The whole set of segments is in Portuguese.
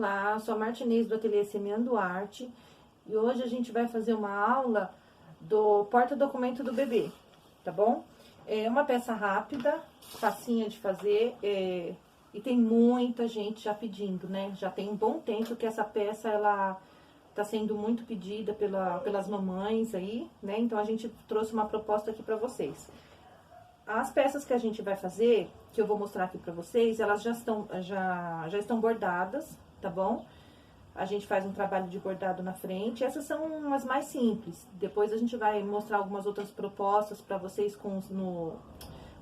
Olá, sou a Martinez do Ateliê Semeando Arte e hoje a gente vai fazer uma aula do porta-documento do bebê, tá bom? É uma peça rápida, facinha de fazer e tem muita gente já pedindo, né? Já tem um bom tempo que essa peça, ela tá sendo muito pedida pelas mamães aí, né? Então a gente trouxe uma proposta aqui pra vocês. As peças que a gente vai fazer, que eu vou mostrar aqui pra vocês, elas já estão bordadas, tá bom? A gente faz um trabalho de bordado na frente. Essas são as mais simples. Depois a gente vai mostrar algumas outras propostas pra vocês com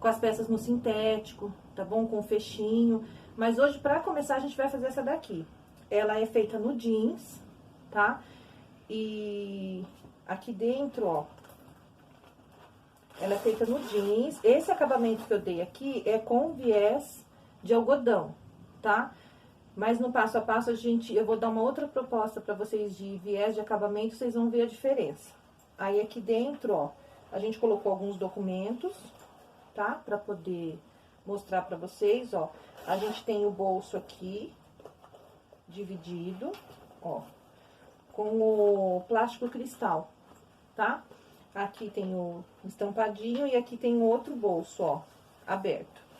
as peças no sintético, tá bom? Com fechinho. Mas hoje, pra começar, a gente vai fazer essa daqui. Ela é feita no jeans, tá? E aqui dentro, ó, ela é feita no jeans. Esse acabamento que eu dei aqui é com viés de algodão, tá? Mas no passo a passo, eu vou dar uma outra proposta pra vocês de viés de acabamento, vocês vão ver a diferença. Aí aqui dentro, ó, a gente colocou alguns documentos, tá? Pra poder mostrar pra vocês, ó. A gente tem o bolso aqui, dividido, ó, com o plástico cristal, tá? Aqui tem o estampadinho e aqui tem outro bolso, ó, aberto.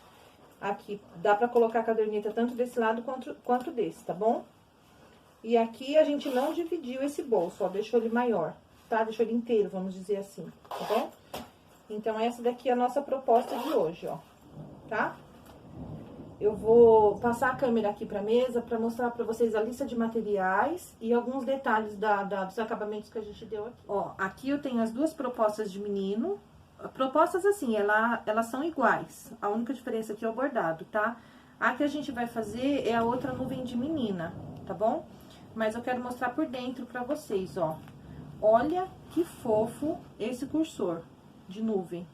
Aqui dá pra colocar a caderneta tanto desse lado quanto desse, tá bom? E aqui a gente não dividiu esse bolso, ó, deixou ele maior, tá? Deixou ele inteiro, vamos dizer assim, tá bom? Então, essa daqui é a nossa proposta de hoje, ó, tá? Eu vou passar a câmera aqui pra mesa pra mostrar pra vocês a lista de materiais e alguns detalhes dos acabamentos que a gente deu aqui. Ó, aqui eu tenho as duas propostas de menino. Propostas assim, elas são iguais. A única diferença aqui é o bordado, tá? A que a gente vai fazer é a outra nuvem de menina, tá bom? Mas eu quero mostrar por dentro pra vocês, ó. Olha que fofo esse cursor de nuvem,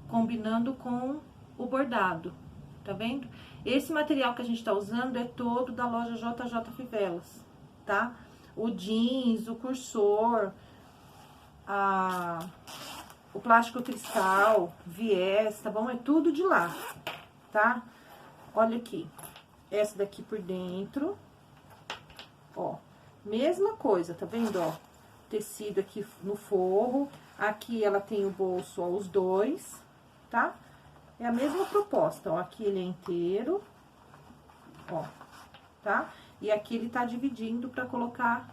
combinando com o bordado, tá vendo? Esse material que a gente tá usando é todo da loja JJ Fivelas, tá? O jeans, o cursor, o plástico cristal, viés, tá bom? É tudo de lá, tá? Olha aqui, essa daqui por dentro, ó, mesma coisa, tá vendo, ó? Tecido aqui no forro, aqui ela tem o bolso, ó, os dois, tá? É a mesma proposta, ó, aqui ele é inteiro, ó, tá? E aqui ele tá dividindo pra colocar,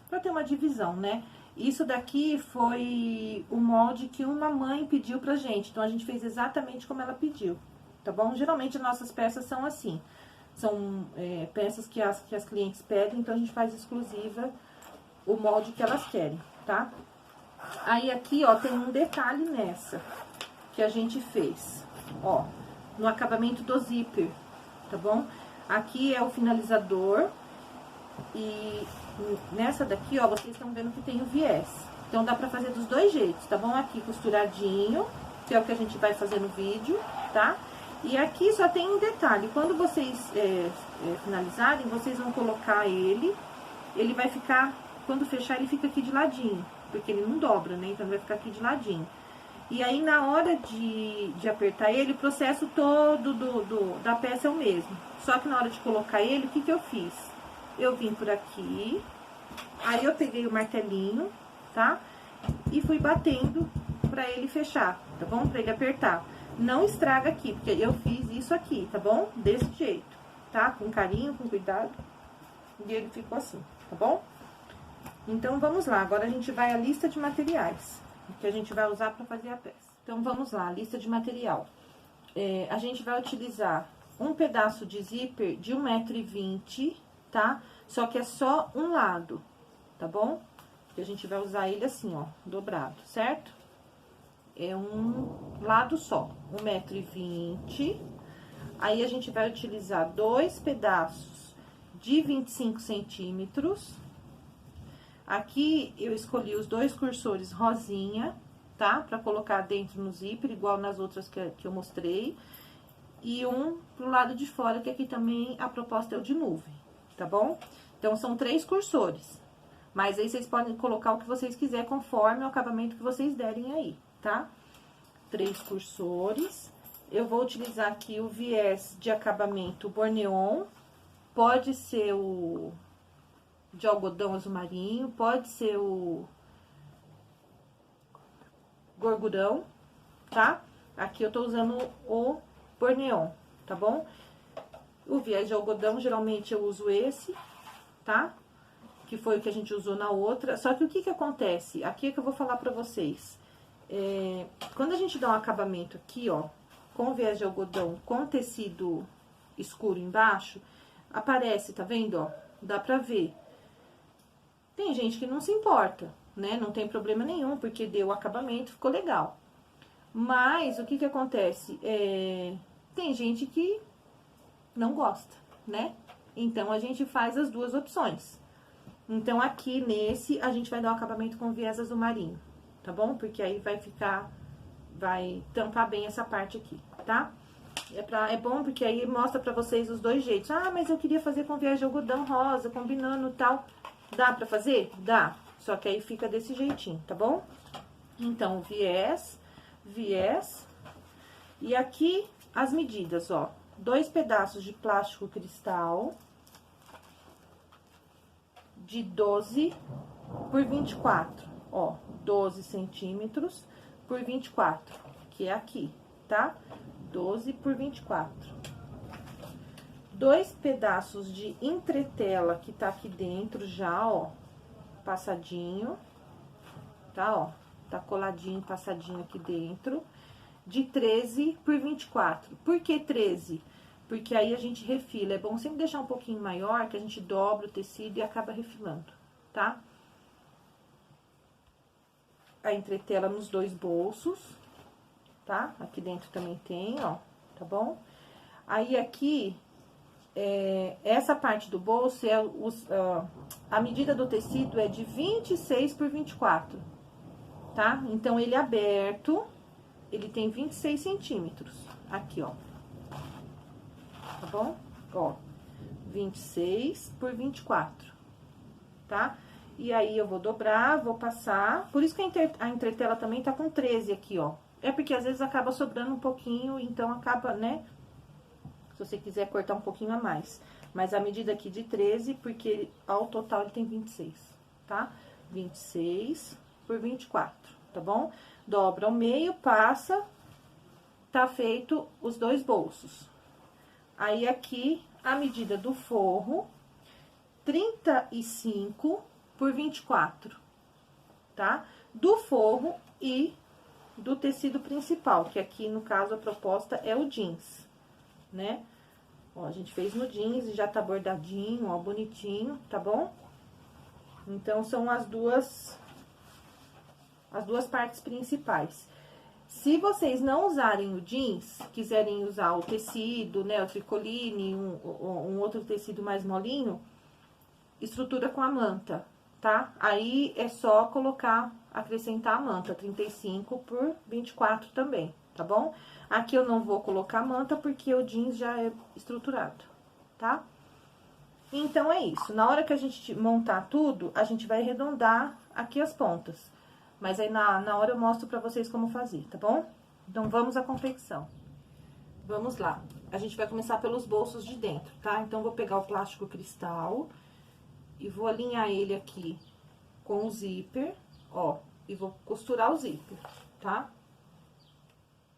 pra ter uma divisão, né? Isso daqui foi o molde que uma mãe pediu pra gente, então a gente fez exatamente como ela pediu, tá bom? Geralmente as nossas peças são assim, são peças que as clientes pedem, então a gente faz exclusiva o molde que elas querem, tá? Aí aqui, ó, tem um detalhe nessa que a gente fez, ó, no acabamento do zíper, tá bom? Aqui é o finalizador e nessa daqui, ó, vocês estão vendo que tem o viés. Então, dá pra fazer dos dois jeitos, tá bom? Aqui costuradinho, que é o que a gente vai fazer no vídeo, tá? E aqui só tem um detalhe, quando vocês finalizarem, vocês vão colocar ele vai ficar, quando fechar, ele fica aqui de ladinho, porque ele não dobra, né? Então, ele vai ficar aqui de ladinho. E aí, na hora de apertar ele, o processo todo da peça é o mesmo. Só que na hora de colocar ele, o que que eu fiz? Eu vim por aqui, aí eu peguei o martelinho, tá? E fui batendo pra ele fechar, tá bom? Pra ele apertar. Não estraga aqui, porque eu fiz isso aqui, tá bom? Desse jeito, tá? Com carinho, com cuidado. E ele ficou assim, tá bom? Então, vamos lá. Agora, a gente vai à lista de materiais que a gente vai usar pra fazer a peça. Então, vamos lá, lista de material. A gente vai utilizar um pedaço de zíper de 1,20 m, tá? Só que é só um lado, tá bom? Porque a gente vai usar ele assim, ó, dobrado, certo? É um lado só, 1,20 m. Aí, a gente vai utilizar 2 pedaços de 25 centímetros. Aqui, eu escolhi os 2 cursores rosinha, tá? Pra colocar dentro no zíper, igual nas outras que eu mostrei. E um pro lado de fora, que aqui também a proposta é o de nuvem, tá bom? Então, são 3 cursores. Mas aí, vocês podem colocar o que vocês quiserem, conforme o acabamento que vocês derem aí, tá? 3 cursores. Eu vou utilizar aqui o viés de acabamento Borneon, pode ser o de algodão azul marinho, pode ser o gorgurão, tá? Aqui eu tô usando o Borneon, tá bom? O viés de algodão, geralmente eu uso esse, tá? Que foi o que a gente usou na outra. Só que o que que acontece? Aqui é que eu vou falar pra vocês. Quando a gente dá um acabamento aqui, ó, com viés de algodão, com tecido escuro embaixo, aparece, tá vendo, ó? Dá pra ver. Tem gente que não se importa, né? Não tem problema nenhum, porque deu o acabamento, ficou legal. Mas, o que que acontece? Tem gente que não gosta, né? Então, a gente faz as duas opções. Então, aqui nesse, a gente vai dar o acabamento com viés azul marinho, tá bom? Porque aí vai tampar bem essa parte aqui, tá? É bom porque aí mostra pra vocês os dois jeitos. Ah, mas eu queria fazer com viés de algodão rosa, combinando e tal. Dá pra fazer? Dá. Só que aí fica desse jeitinho, tá bom? Então, viés, e aqui as medidas, ó. 2 pedaços de plástico cristal de 12 por 24, ó, 12 centímetros por 24, que é aqui, tá? 12 por 24. 2 pedaços de entretela que tá aqui dentro já, ó, passadinho, tá, ó, tá coladinho, passadinho aqui dentro, de 13 por 24. Por que 13? Porque aí a gente refila. É bom sempre deixar um pouquinho maior, que a gente dobra o tecido e acaba refilando, tá? A entretela nos 2 bolsos, tá? Aqui dentro também tem, ó, tá bom? Aí aqui, essa parte do bolso, a medida do tecido é de 26 por 24, tá? Então, ele aberto, ele tem 26 centímetros, aqui, ó. Tá bom? Ó, 26 por 24, tá? E aí, eu vou dobrar, vou passar. Por isso que a entretela também tá com 13 aqui, ó. É porque às vezes acaba sobrando um pouquinho, então acaba, né? Se você quiser cortar um pouquinho a mais. Mas a medida aqui de 13, porque ao total ele tem 26, tá? 26 por 24, tá bom? Dobra ao meio, passa, tá feito os 2 bolsos. Aí, aqui, a medida do forro, 35 por 24, tá? Do forro e do tecido principal, que aqui, no caso, a proposta é o jeans, né? Ó, a gente fez no jeans e já tá bordadinho, ó, bonitinho, tá bom? Então, são as duas partes principais. Se vocês não usarem o jeans, quiserem usar o tecido, né, o tricoline, um outro tecido mais molinho, estrutura com a manta, tá? Aí é só acrescentar a manta, 35 por 24 também, tá bom? Aqui eu não vou colocar a manta porque o jeans já é estruturado, tá? Então, é isso. Na hora que a gente montar tudo, a gente vai arredondar aqui as pontas. Mas aí, na hora eu mostro pra vocês como fazer, tá bom? Então, vamos à confecção. Vamos lá. A gente vai começar pelos bolsos de dentro, tá? Então, vou pegar o plástico cristal e vou alinhar ele aqui com o zíper, ó. E vou costurar o zíper, tá?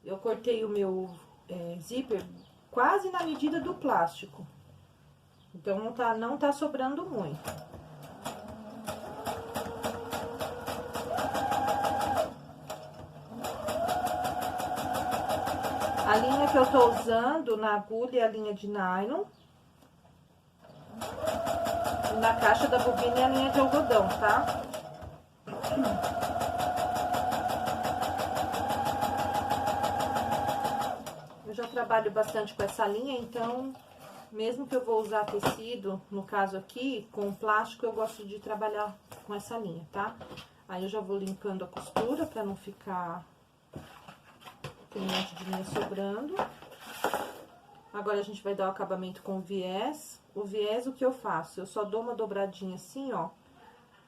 Eu cortei o meu zíper quase na medida do plástico. Então, não tá sobrando muito. A linha que eu tô usando na agulha é a linha de nylon. E na caixa da bobina é a linha de algodão, tá? Eu já trabalho bastante com essa linha, então, mesmo que eu vou usar tecido, no caso aqui, com plástico, eu gosto de trabalhar com essa linha, tá? Aí, eu já vou limpando a costura pra não ficar um monte de linha sobrando. Agora, a gente vai dar o acabamento com viés. O viés, o que eu faço? Eu só dou uma dobradinha assim, ó,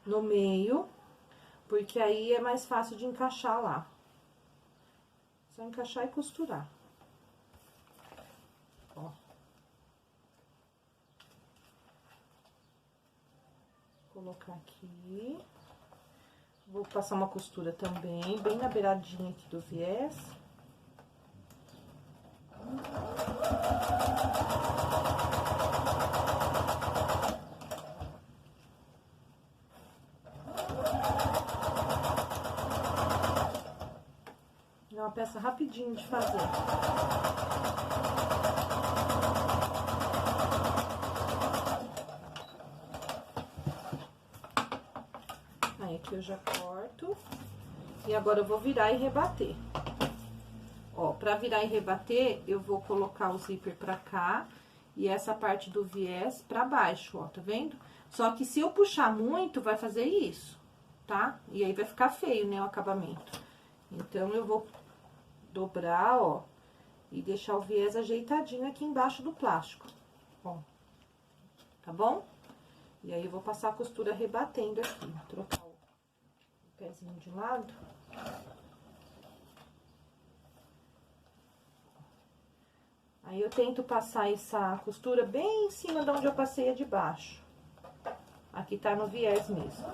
no meio, porque aí é mais fácil de encaixar lá. Só encaixar e costurar. Ó. Colocar aqui. Vou passar uma costura também, bem na beiradinha aqui do viés. É uma peça rapidinho de fazer. Aí, aqui eu já corto. E agora eu vou virar e rebater. Ó, pra virar e rebater, eu vou colocar o zíper pra cá e essa parte do viés pra baixo, ó, tá vendo? Só que se eu puxar muito, vai fazer isso, tá? E aí vai ficar feio, né, o acabamento. Então, eu vou dobrar, ó, e deixar o viés ajeitadinho aqui embaixo do plástico, ó. Tá bom? E aí, eu vou passar a costura rebatendo aqui, trocar o pezinho de lado. Aí, eu tento passar essa costura bem em cima de onde eu passei a de baixo. Aqui tá no viés mesmo.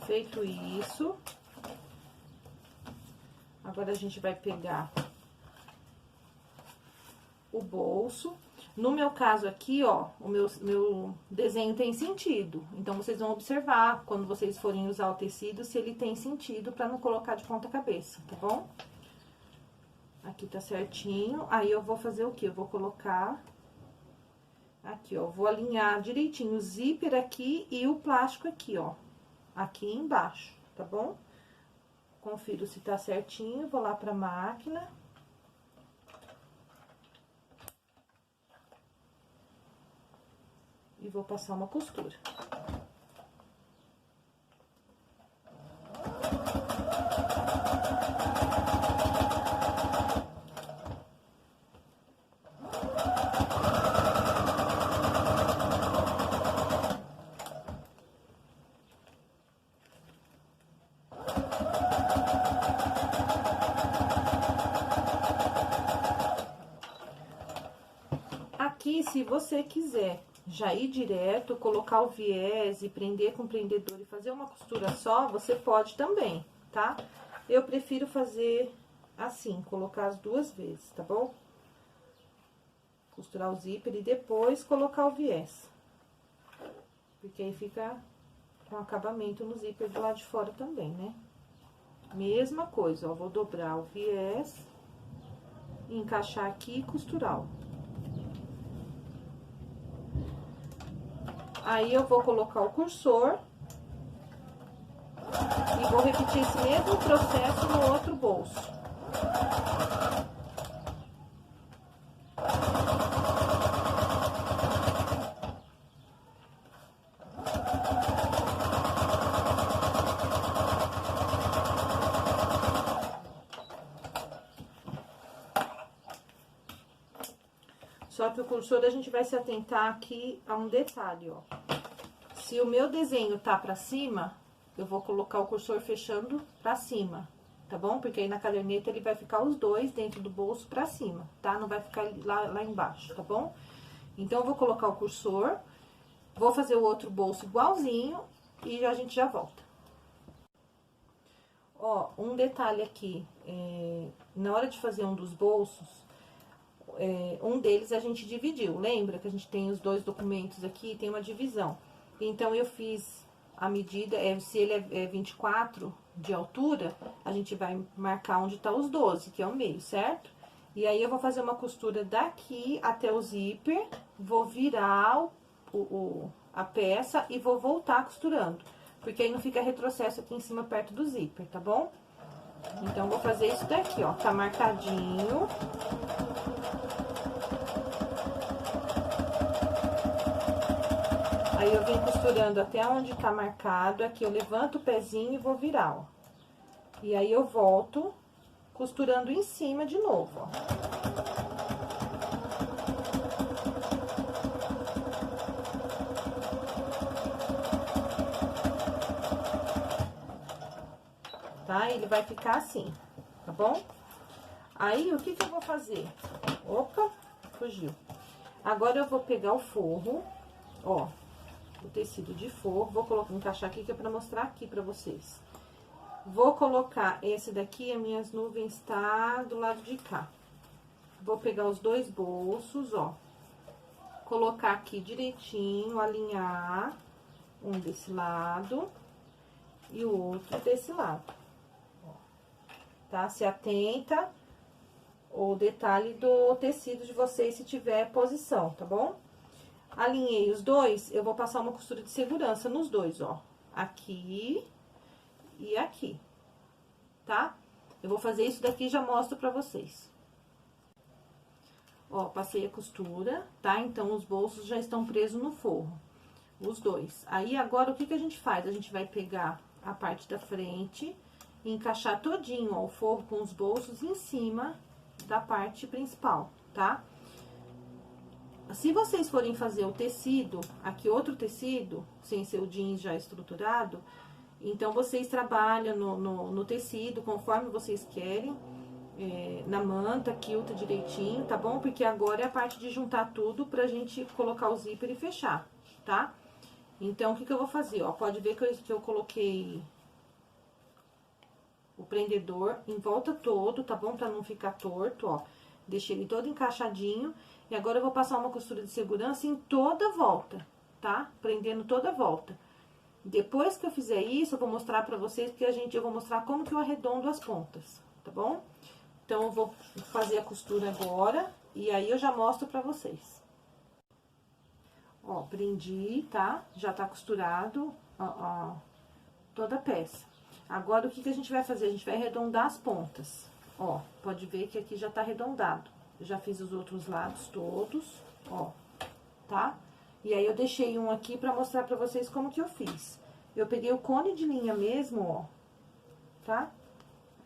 Feito isso, agora a gente vai pegar o bolso. No meu caso aqui, ó, o meu desenho tem sentido. Então, vocês vão observar, quando vocês forem usar o tecido, se ele tem sentido, pra não colocar de ponta cabeça, tá bom? Aqui tá certinho. Aí, eu vou fazer o quê? Eu vou colocar aqui, ó, vou alinhar direitinho o zíper aqui e o plástico aqui, ó. Aqui embaixo, tá bom? Confiro se tá certinho, vou lá pra máquina. E vou passar uma costura. Aqui, se você quiser já ir direto, colocar o viés e prender com o prendedor e fazer uma costura só, você pode também, tá? Eu prefiro fazer assim, colocar as duas vezes, tá bom? Costurar o zíper e depois colocar o viés. Porque aí fica com acabamento no zíper do lado de fora também, né? Mesma coisa, ó, vou dobrar o viés, encaixar aqui e costurar, ó. Aí, eu vou colocar o cursor e vou repetir esse mesmo processo no outro bolso. Só que o cursor, a gente vai se atentar aqui a um detalhe, ó. Se o meu desenho tá pra cima, eu vou colocar o cursor fechando pra cima, tá bom? Porque aí na caderneta ele vai ficar os dois dentro do bolso pra cima, tá? Não vai ficar lá embaixo, tá bom? Então, eu vou colocar o cursor, vou fazer o outro bolso igualzinho e a gente já volta. Ó, um detalhe aqui, na hora de fazer um dos bolsos, um deles a gente dividiu, lembra que a gente tem os dois documentos aqui, tem uma divisão. Então, eu fiz a medida, se ele é 24 de altura, a gente vai marcar onde tá os 12, que é o meio, certo? E aí, eu vou fazer uma costura daqui até o zíper, vou virar a peça e vou voltar costurando. Porque aí não fica retrocesso aqui em cima, perto do zíper, tá bom? Então, vou fazer isso daqui, ó, tá marcadinho. Aí, eu venho costurando até onde tá marcado, aqui eu levanto o pezinho e vou virar, ó. E aí, eu volto costurando em cima de novo, ó. Tá? Ele vai ficar assim, tá bom? Aí, o que que eu vou fazer? Opa, fugiu. Agora, eu vou pegar o forro, ó, o tecido de forro, vou colocar, encaixar aqui, que é pra mostrar aqui pra vocês. Vou colocar esse daqui, as minhas nuvens tá do lado de cá. Vou pegar os dois bolsos, ó, colocar aqui direitinho, alinhar um desse lado e o outro desse lado, ó, tá? Se atenta o detalhe do tecido de vocês, se tiver posição, tá bom? Alinhei os dois, eu vou passar uma costura de segurança nos dois, ó. Aqui e aqui, tá? Eu vou fazer isso daqui e já mostro pra vocês. Ó, passei a costura, tá? Então, os bolsos já estão presos no forro, os dois. Aí, agora, o que que a gente faz? A gente vai pegar a parte da frente e encaixar todinho, ó, o forro com os bolsos em cima da parte principal, tá? Se vocês forem fazer o tecido, aqui outro tecido, sem ser o jeans já estruturado, então, vocês trabalham no tecido, conforme vocês querem, na manta, quilta direitinho, tá bom? Porque agora é a parte de juntar tudo pra gente colocar o zíper e fechar, tá? Então, o que que eu vou fazer, ó? Pode ver que eu coloquei o prendedor em volta todo, tá bom? Pra não ficar torto, ó. Deixei ele todo encaixadinho. E agora, eu vou passar uma costura de segurança em toda a volta, tá? Prendendo toda a volta. Depois que eu fizer isso, eu vou mostrar pra vocês, porque eu vou mostrar como que eu arredondo as pontas, tá bom? Então, eu vou fazer a costura agora, e aí eu já mostro pra vocês. Ó, prendi, tá? Já tá costurado, ó, toda a peça. Agora, o que que a gente vai fazer? A gente vai arredondar as pontas. Ó, pode ver que aqui já tá arredondado. Eu já fiz os outros lados todos, ó, tá? E aí, eu deixei um aqui pra mostrar pra vocês como que eu fiz. Eu peguei o cone de linha mesmo, ó, tá?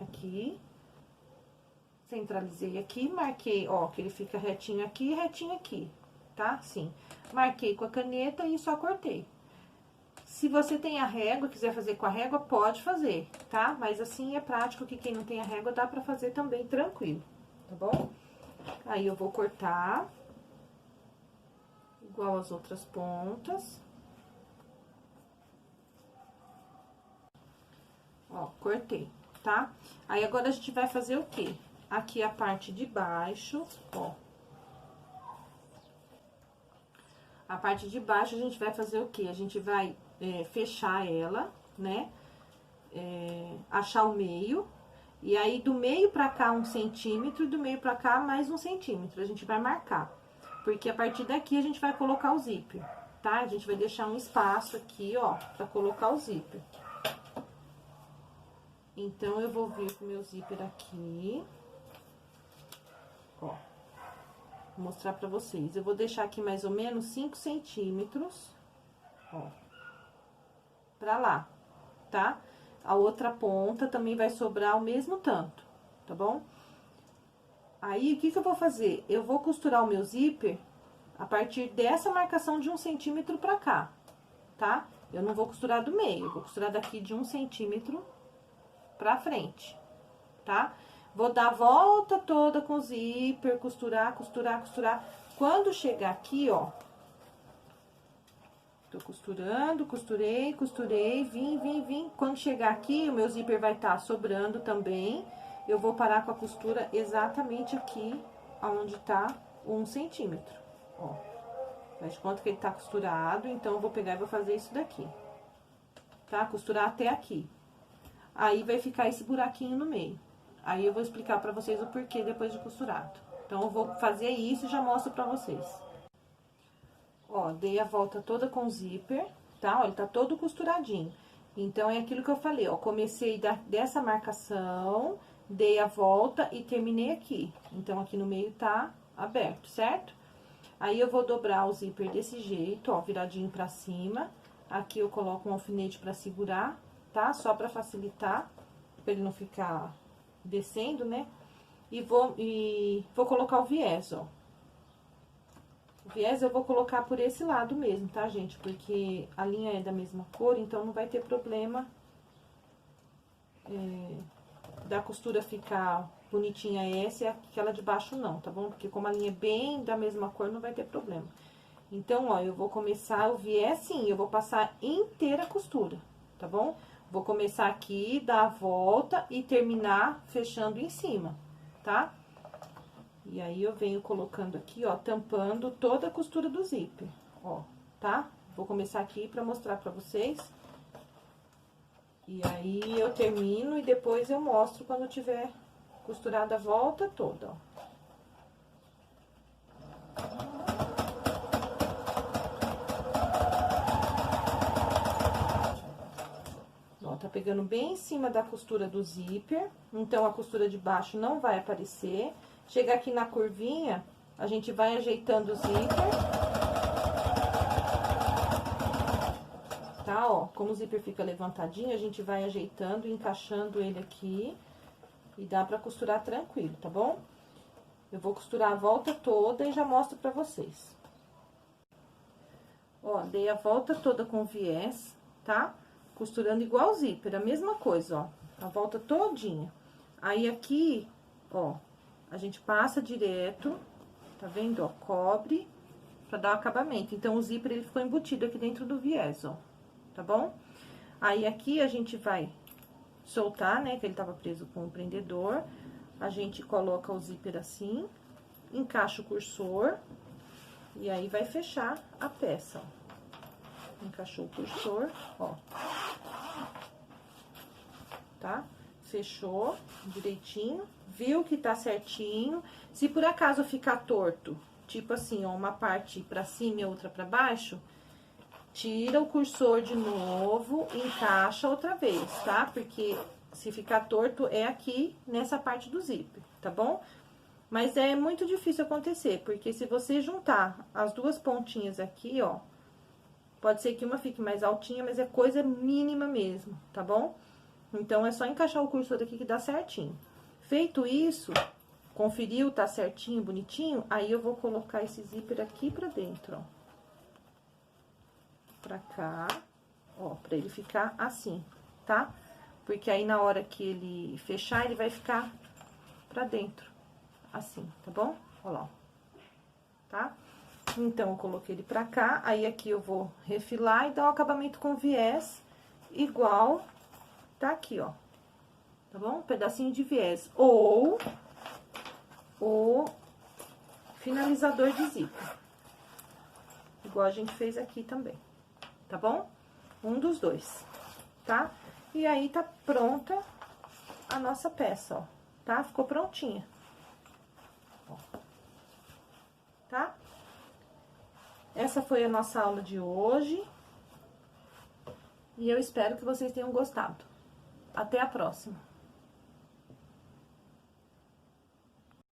Aqui. Centralizei aqui, marquei, ó, que ele fica retinho aqui e retinho aqui, tá? Assim. Marquei com a caneta e só cortei. Se você tem a régua, quiser fazer com a régua, pode fazer, tá? Mas assim é prático que quem não tem a régua dá pra fazer também tranquilo, tá bom? Aí, eu vou cortar igual as outras pontas. Ó, cortei, tá? Aí, agora a gente vai fazer o quê? Aqui a parte de baixo, ó. A parte de baixo a gente vai fazer o quê? A gente vai fechar ela, né? Achar o meio. E aí, do meio pra cá, 1 centímetro, e do meio pra cá, mais 1 centímetro. A gente vai marcar. Porque a partir daqui, a gente vai colocar o zíper, tá? A gente vai deixar um espaço aqui, ó, pra colocar o zíper. Então, eu vou vir com o meu zíper aqui. Ó. Vou mostrar pra vocês. Eu vou deixar aqui mais ou menos 5 centímetros, ó, pra lá, tá? A outra ponta também vai sobrar o mesmo tanto, tá bom? Aí, o que que eu vou fazer? Eu vou costurar o meu zíper a partir dessa marcação de 1 centímetro pra cá, tá? Eu não vou costurar do meio, eu vou costurar daqui de 1 centímetro pra frente, tá? Vou dar a volta toda com o zíper, costurar, costurar, costurar. Quando chegar aqui, ó, tô costurando, costurei, costurei, vim. Quando chegar aqui, o meu zíper vai estar sobrando também. Eu vou parar com a costura exatamente aqui, onde tá 1 centímetro, ó. Faz de conta que ele tá costurado, então, eu vou pegar e vou fazer isso daqui, tá? Costurar até aqui. Aí, vai ficar esse buraquinho no meio. Aí, eu vou explicar pra vocês o porquê depois de costurado. Então, eu vou fazer isso e já mostro pra vocês. Ó, dei a volta toda com o zíper, tá? Ó, ele tá todo costuradinho. Então, é aquilo que eu falei, ó. Comecei dessa marcação, dei a volta e terminei aqui. Então, aqui no meio tá aberto, certo? Aí, eu vou dobrar o zíper desse jeito, ó, viradinho pra cima. Aqui, eu coloco um alfinete pra segurar, tá? Só pra facilitar, pra ele não ficar descendo, né? E vou colocar o viés, ó. O viés eu vou colocar por esse lado mesmo, tá, gente? Porque a linha é da mesma cor, então não vai ter problema da costura ficar bonitinha essa e aquela de baixo não, tá bom? Porque como a linha é bem da mesma cor, não vai ter problema. Então, ó, eu vou começar o viés sim, eu vou passar inteira a costura, tá bom? Vou começar aqui, dar a volta e terminar fechando em cima, tá? E aí, eu venho colocando aqui, ó, tampando toda a costura do zíper, ó, tá? Vou começar aqui pra mostrar pra vocês. E aí, eu termino e depois eu mostro quando tiver costurada a volta toda, ó. Ó, tá pegando bem em cima da costura do zíper, então a costura de baixo não vai aparecer. Chega aqui na curvinha, a gente vai ajeitando o zíper. Tá, ó, como o zíper fica levantadinho, a gente vai ajeitando, encaixando ele aqui. E dá pra costurar tranquilo, tá bom? Eu vou costurar a volta toda e já mostro pra vocês. Ó, dei a volta toda com viés, tá? Costurando igual o zíper, a mesma coisa, ó. A volta todinha. Aí, aqui, ó, a gente passa direto, tá vendo, ó? Cobre pra dar o acabamento. Então, o zíper, ele ficou embutido aqui dentro do viés, ó. Tá bom? Aí, aqui, a gente vai soltar, né, que ele tava preso com o prendedor. A gente coloca o zíper assim, encaixa o cursor, e aí vai fechar a peça, ó. Encaixou o cursor, ó. Tá? Fechou direitinho, viu que tá certinho. Se por acaso ficar torto, tipo assim, ó, uma parte pra cima e outra pra baixo, tira o cursor de novo, encaixa outra vez, tá? Porque se ficar torto é aqui nessa parte do zíper, tá bom? Mas é muito difícil acontecer, porque se você juntar as duas pontinhas aqui, ó, pode ser que uma fique mais altinha, mas é coisa mínima mesmo, tá bom? Então, é só encaixar o cursor aqui que dá certinho. Feito isso, conferiu, tá certinho, bonitinho, aí eu vou colocar esse zíper aqui pra dentro, ó. Pra cá, ó, pra ele ficar assim, tá? Porque aí, na hora que ele fechar, ele vai ficar pra dentro, assim, tá bom? Ó lá, ó. Tá? Então, eu coloquei ele pra cá, aí aqui eu vou refilar e dar um acabamento com viés igual tá aqui, ó. Tá bom? Um pedacinho de viés. Ou o finalizador de zíper. Igual a gente fez aqui também. Tá bom? Um dos dois, tá? E aí, tá pronta a nossa peça, ó. Tá? Ficou prontinha. Ó. Tá? Essa foi a nossa aula de hoje. E eu espero que vocês tenham gostado. Até a próxima!